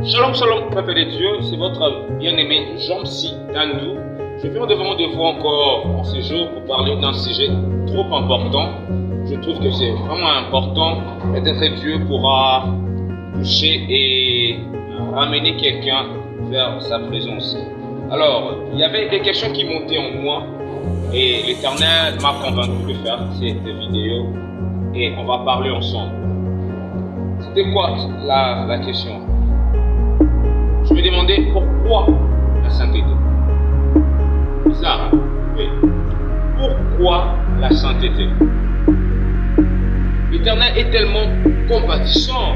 Shalom, shalom, peuple de Dieu, c'est votre bien-aimé Jean-Psy Dandou. Je viens devant de vous encore en ce jour pour parler d'un sujet trop important. Je trouve que c'est vraiment important. Peut-être Dieu pourra toucher et ramener quelqu'un vers sa présence. Alors, il y avait des questions qui montaient en moi et l'Éternel m'a convaincu de faire cette vidéo et on va parler ensemble. C'était quoi la question? Je me demandais pourquoi la sainteté. Bizarre, hein? Oui. Pourquoi la sainteté? L'Éternel est tellement compatissant.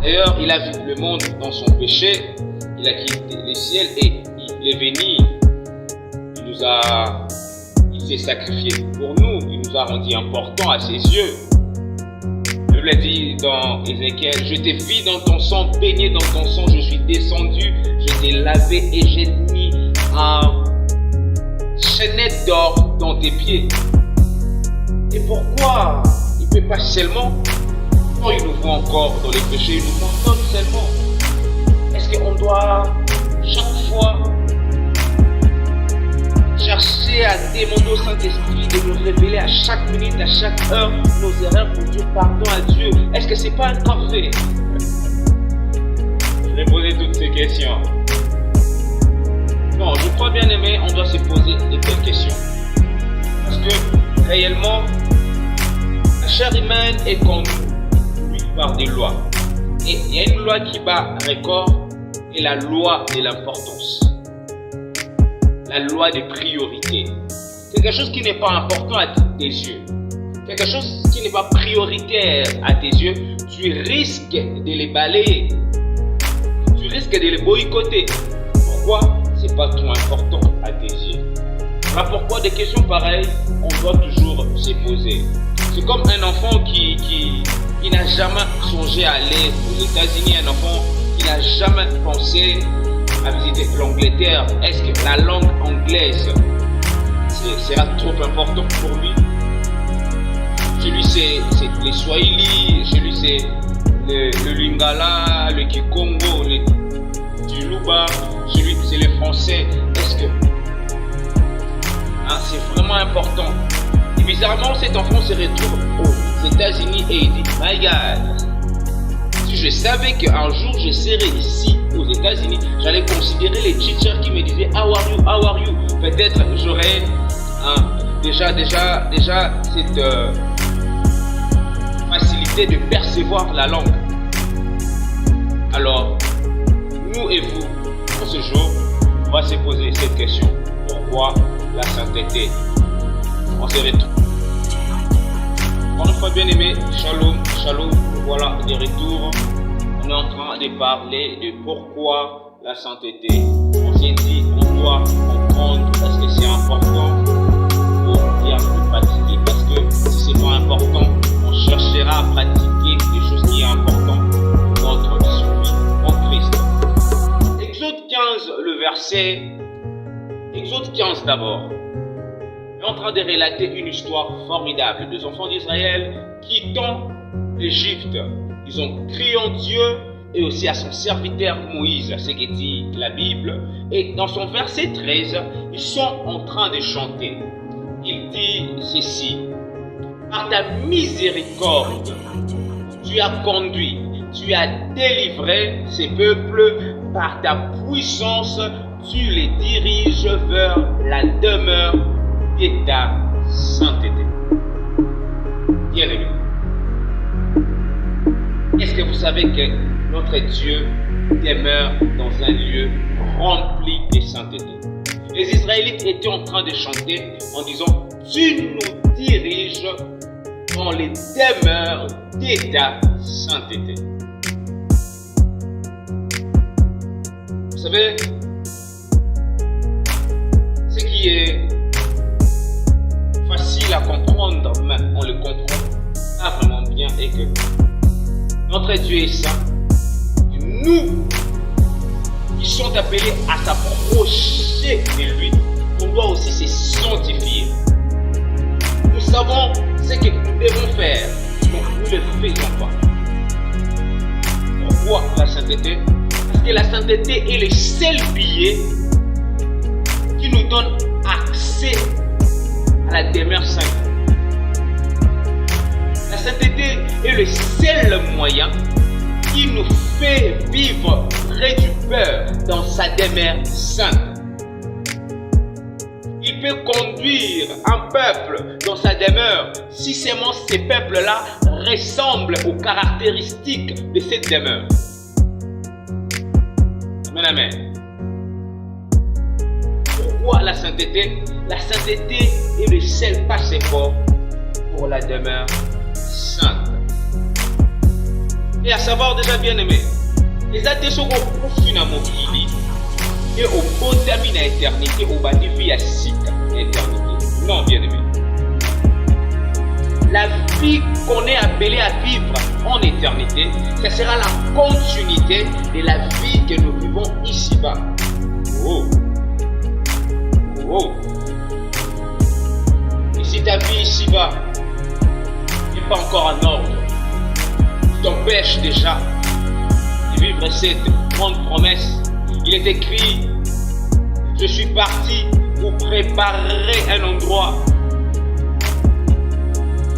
D'ailleurs, il a vu le monde dans son péché. Il a quitté les ciels et il est venu. Il s'est sacrifié pour nous. Il nous a rendu importants à ses yeux. Je l'ai dit dans Ézéchiel, je t'ai vu dans ton sang, baigné dans ton sang, je suis descendu, je t'ai lavé et j'ai mis un chaînette d'or dans tes pieds. Et pourquoi il ne peut pas seulement, quand il nous voit encore dans les péchés, il nous pardonne seulement? Est-ce qu'on doit chaque fois chercher à demander au Saint-Esprit de nous révéler à chaque minute, à chaque heure nos erreurs pour dire pardon à Dieu? Est-ce que c'est pas un café? Je vais poser toutes ces questions. Non, je crois bien aimé, on doit se poser des telles questions. Parce que réellement, la chair humaine est conduite par des lois. Et il y a une loi qui bat record et la loi de l'importance. La loi des priorités. Quelque chose qui n'est pas important à tes yeux. Quelque chose qui n'est pas prioritaire à tes yeux, tu risques de les balayer. Tu risques de les boycotter. Pourquoi? C'est pas trop important à tes yeux. Voilà pourquoi des questions pareilles, on doit toujours se poser. C'est comme un enfant qui n'a jamais songé à aller aux États-Unis, un enfant qui n'a jamais pensé à visiter l'Angleterre. Est-ce que la langue anglaise sera trop important pour lui? Chez lui c'est les Swahili, chez lui c'est le Lingala, le Kikongo, le Tuluba, chez lui c'est le français. Est-ce que c'est vraiment important? Et bizarrement cet enfant se retrouve aux États-Unis et il dit my God, si je savais qu'un jour je serais ici aux États-Unis, j'allais considérer les teachers qui me disaient how are you? Peut-être j'aurais déjà cette facilité de percevoir la langue. Alors, nous et vous, pour ce jour, on va se poser cette question. Pourquoi la sainteté? On se retrouve. Encore une fois bien aimé, shalom, voilà des retours. On est en train de parler de pourquoi la sainteté. On s'est dit, on doit comprendre parce que c'est important pour bien le pratiquer. Parce que si c'est pas important, on cherchera à pratiquer des choses qui sont importantes dans notre survie en Christ. Exode 15, le verset. Exode 15 d'abord. On est en train de relater une histoire formidable. Deux enfants d'Israël quittant l'Égypte. Ils ont crié en Dieu et aussi à son serviteur Moïse, ce que dit la Bible. Et dans son verset 13, ils sont en train de chanter. Il dit ceci: par ta miséricorde, tu as conduit, tu as délivré ces peuples, par ta puissance, tu les diriges vers la demeure de ta sainteté. Bien aimé. Est-ce que vous savez que notre Dieu demeure dans un lieu rempli de sainteté? Les Israélites étaient en train de chanter en disant: tu nous diriges dans les demeures de ta sainteté. Vous savez, ce qui est facile à comprendre, mais on le comprend pas vraiment bien, et que notre Dieu est saint. Nous, qui sommes appelés à s'approcher de lui, on doit aussi se sanctifier. Nous savons ce que nous devons faire, donc nous ne le faisons pas. Pourquoi la sainteté? Parce que la sainteté est le seul billet qui nous donne accès à la demeure sainte. La sainteté est le seul moyen qui nous fait vivre près du Père dans sa demeure sainte. Il peut conduire un peuple dans sa demeure si seulement ces peuples-là ressemblent aux caractéristiques de cette demeure. Amen, amen. Pourquoi la sainteté? La sainteté est le seul passeport pour la demeure sainte. Et à savoir déjà bien aimé, les athées sont au finalement qui et au beau terme à éternité, au bas de vie à site à éternité. Non, bien aimé. La vie qu'on est appelé à vivre en éternité, ce sera la continuité de la vie que nous vivons ici-bas. Oh. Oh. Et si ta vie ici-bas n'est pas encore en ordre, t'empêche déjà de vivre cette grande promesse. Il est écrit: je suis parti pour préparer un endroit.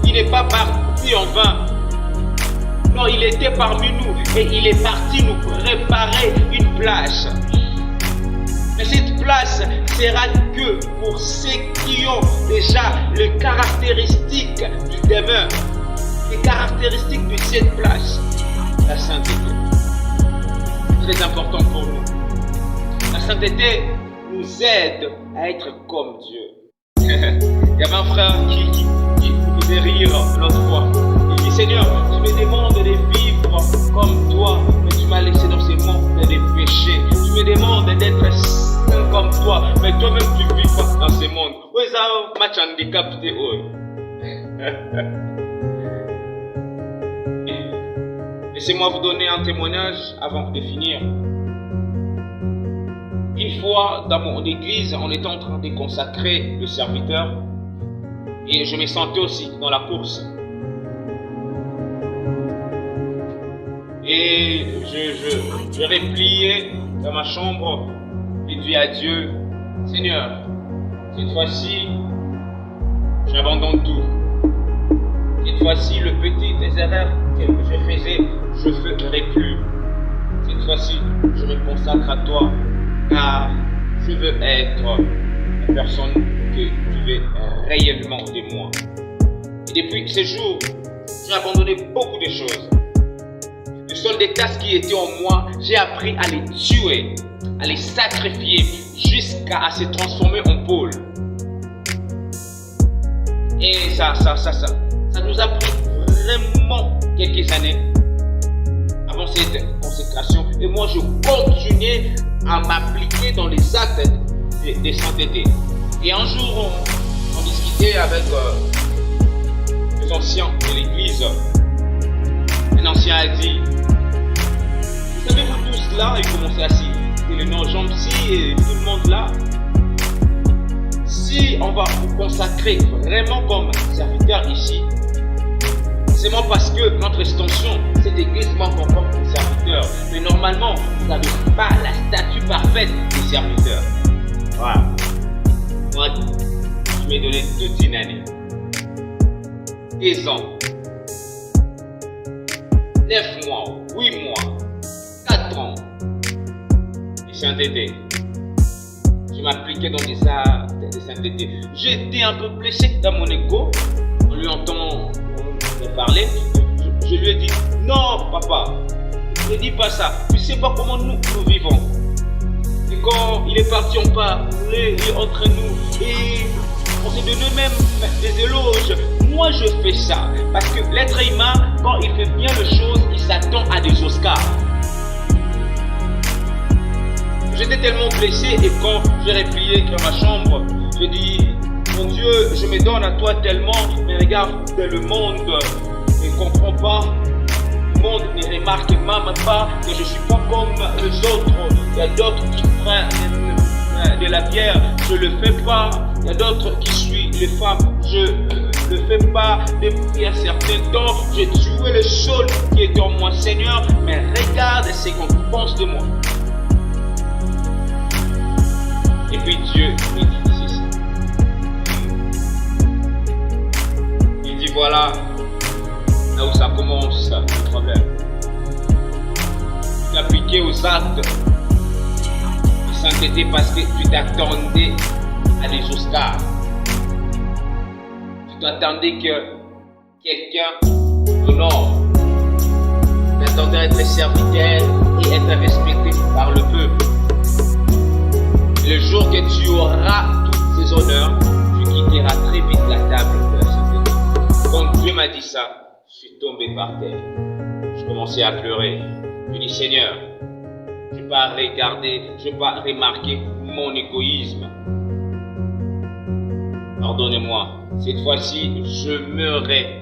Il n'est pas parti en vain. Non, il était parmi nous et il est parti nous préparer une place. Mais cette place sera que pour ceux qui ont déjà les caractéristiques du demeure. Les caractéristiques de cette place, la sainteté. Très important pour nous. La sainteté nous aide à être comme Dieu. Il y avait un frère qui faisait rire l'autre fois. Il dit: Seigneur, tu me demandes de vivre comme toi, mais tu m'as laissé dans ces mondes des péchés. Tu me demandes d'être saint comme toi, mais toi-même tu ne vis pas dans ces mondes. Où est-ce un match handicap de haut? Laissez-moi vous donner un témoignage avant de finir. Une fois dans mon église, on était en train de consacrer le serviteur et je me sentais aussi dans la course. Et je repliais dans ma chambre et dis à Dieu: Seigneur, cette fois-ci, j'abandonne tout. Cette fois-ci, le petit des erreurs que je faisais, je ne ferai plus. Cette fois-ci, je me consacre à toi, car je veux être la personne que tu veux réellement de moi. Et depuis ce jour, j'ai abandonné beaucoup de choses. Le seul des tasses qui étaient en moi, j'ai appris à les tuer, à les sacrifier, jusqu'à se transformer en pôle. Et ça nous a pris vraiment quelques années avant cette consécration. Et moi, je continuais à m'appliquer dans les actes de sainteté. Et un jour, on discutait avec les anciens de l'église. Un ancien a dit: vous savez-vous tous là, il commençait à citer les noms Jean-Psy et tout le monde là. Si on va vous consacrer vraiment comme serviteur ici, c'est seulement parce que notre extension, cette église manque encore de serviteurs. Mais normalement, vous n'avez pas la statue parfaite des serviteurs. Voilà. Moi, je m'ai donné toute une année. 10 ans. 9 mois, 8 mois, 4 ans. Et sainteté. Je m'appliquais dans des actes de sainteté. J'étais un peu blessé dans mon ego. En lui entendant me parler, je lui ai dit: non, papa, ne dis pas ça. Tu sais pas comment nous vivons. Et quand il est parti, on parlait entre nous et on s'est donné même des éloges. Moi, je fais ça parce que l'être humain, quand il fait bien les choses, il s'attend à des Oscars. J'étais tellement blessé et quand j'ai replié dans ma chambre, j'ai dit: mon Dieu, je me donne à toi tellement, mais regarde, le monde ne comprend pas. Le monde ne remarque même pas que je ne suis pas comme les autres. Il y a d'autres qui prennent de la bière, je ne le fais pas. Il y a d'autres qui suivent les femmes, je ne le fais pas. Depuis un certain temps, j'ai tué le sol qui est en moi, Seigneur. Mais regarde ce qu'on pense de moi. Et puis Dieu, il dit ceci. Il dit voilà, là où ça commence le problème. Tu t'appliquais aux actes de sainteté parce que tu t'attendais à des Oscars. Tu t'attendais que quelqu'un t'honore. Tu t'attendais à être serviteur et être respecté par le peuple. Le jour que tu auras tous ces honneurs, tu quitteras très vite la table de la sainteté. Quand Dieu m'a dit ça, je suis tombé par terre. Je commençais à pleurer. Je dis Seigneur, je ne vais pas regarder, je ne vais pas remarquer mon égoïsme. Pardonnez-moi, cette fois-ci, je meurais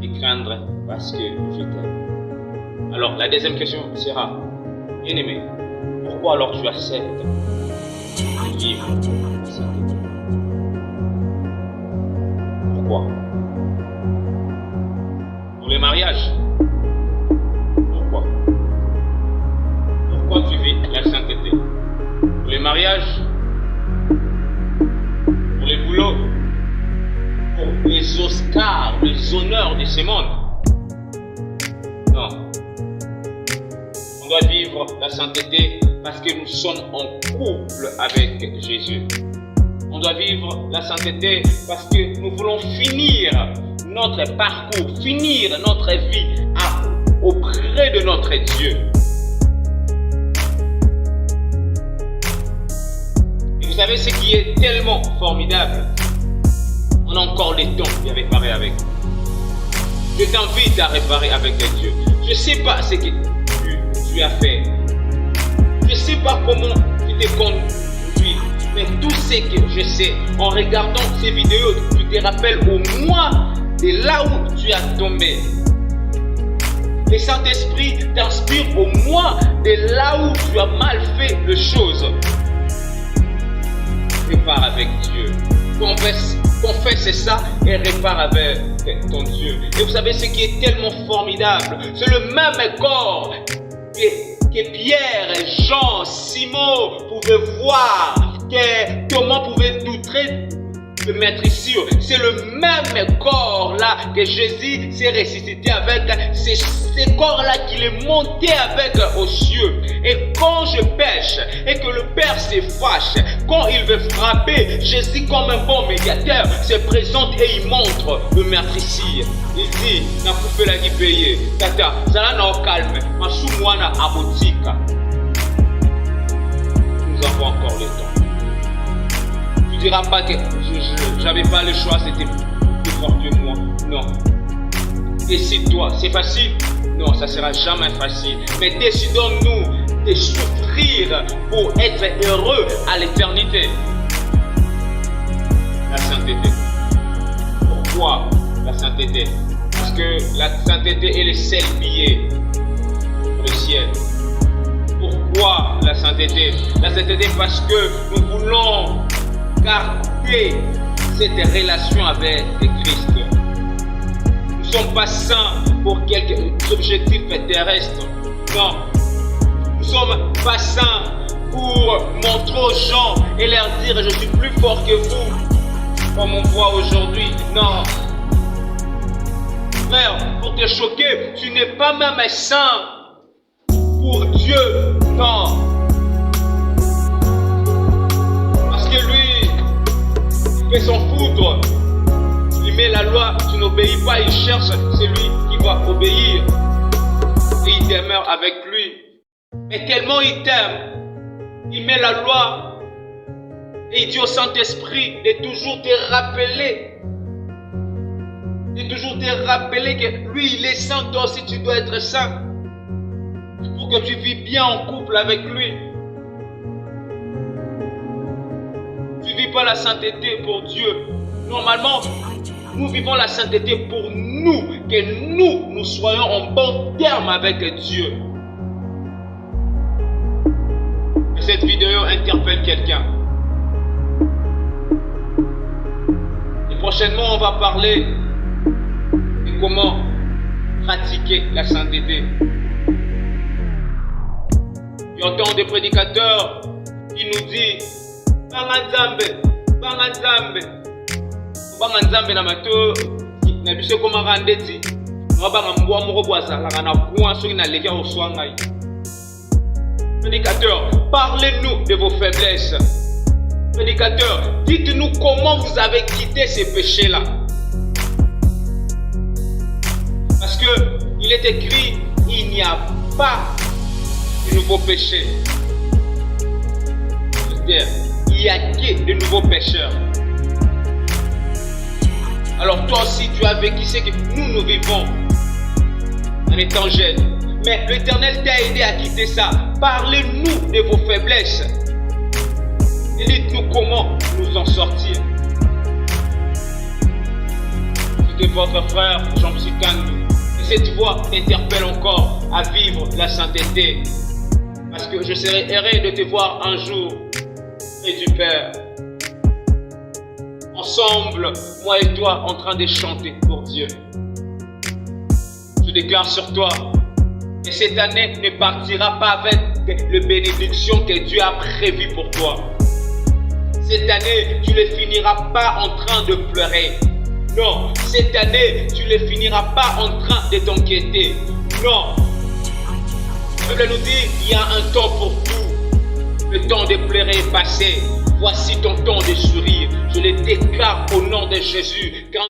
de craindre parce que je t'aime. Alors, la deuxième question sera, bien-aimé, pourquoi alors tu acceptes de vivre cette sainteté? Pourquoi? Pour les mariages? Pourquoi? Pourquoi tu vis la sainteté? Pour les mariages? Pour les boulots? Pour les Oscars, les honneurs de ce monde? Non. On doit vivre la sainteté parce que nous sommes en couple avec Jésus. On doit vivre la sainteté parce que nous voulons finir notre parcours, finir notre vie auprès de notre Dieu. Et vous savez ce qui est tellement formidable? On a encore le temps de réparer avec. Je t'invite à réparer avec Dieu. Je ne sais pas ce que tu as fait. Je ne sais pas comment tu t'es conduit. Mais tout ce que je sais, en regardant ces vidéos, tu te rappelles au moins de là où tu as tombé. Le Saint-Esprit t'inspire au moins de là où tu as mal fait les choses. Répare avec Dieu. Confesse ça et répare avec ton Dieu. Et vous savez ce qui est tellement formidable, c'est le même corps que Pierre, Jean, Simon pouvaient voir, que Thomas pouvait douter de mettre ici. C'est le même corps là que Jésus s'est ressuscité avec. C'est ce corps là qu'il est monté avec aux cieux. Et quand je pêche et que le Père se fâche, quand il veut frapper, Jésus comme un bon médiateur se présente et il montre le meurtricier. Il dit, n'a pas la qui payer. Tata, ça n'a pas calme. Ma choumouana à boutique. Nous avons encore le temps. Tu ne diras pas que je n'avais pas le choix, c'était plus fort que moi. Non. Décide-toi. C'est facile? Non, ça ne sera jamais facile. Mais décidons-nous de souffrir pour être heureux à l'éternité. La sainteté. Pourquoi la sainteté? Parce que la sainteté est le seul billet pour le ciel. Pourquoi la sainteté? La sainteté parce que nous voulons garder cette relation avec Christ. Nous ne sommes pas saints pour quelques objectifs terrestres. Non. Nous ne sommes pas saints pour montrer aux gens et leur dire je suis plus fort que vous, comme on voit aujourd'hui. Non. Frère, pour te choquer, tu n'es pas même saint pour Dieu. Non. Parce que lui, il fait s'en foutre. Il met la loi, tu n'obéis pas, il cherche celui qui va obéir. Et il demeure avec lui. Mais tellement il t'aime, il met la loi. Et il dit au Saint-Esprit de toujours te rappeler. De toujours te rappeler que lui, il est saint, toi aussi tu dois être saint. Pour que tu vis bien en couple avec lui. Tu ne vis pas la sainteté pour Dieu. Normalement, nous vivons la sainteté pour nous, que nous soyons en bon terme avec Dieu. Que cette vidéo interpelle quelqu'un. Et prochainement, on va parler de comment pratiquer la sainteté. Tu entends des prédicateurs qui nous disent Banganzambe, Banganzambe, Banganzambe na mato, na biso koma randeti, Rabanga mboa moko boisa, la na point sur na lekia au soangai. Prédicateurs, parlez-nous de vos faiblesses. Prédicateurs, dites-nous comment vous avez quitté ces péchés-là. Parce que il est écrit, il n'y a pas de nouveaux péchés. C'est-à-dire, il n'y a que de nouveaux pécheurs. Alors toi aussi, tu as vécu ce que nous vivons en étant jeunes. Mais l'Éternel t'a aidé à quitter ça. Parlez-nous de vos faiblesses. Et dites-nous comment nous en sortir. C'était votre frère Jean-Psy Kandu. Et cette voix t'interpelle encore à vivre la sainteté. Parce que je serai heureux de te voir un jour près du Père. Ensemble, moi et toi, en train de chanter pour Dieu. Je déclare sur toi que cette année ne partira pas avec les bénédictions que Dieu a prévues pour toi. Cette année, tu ne finiras pas en train de pleurer. Non, cette année, tu ne finiras pas en train de t'inquiéter. Non. La Bible nous dit, il y a un temps pour tout. Le temps de pleurer est passé. Voici ton temps de sourire. Je le déclare au nom de Jésus.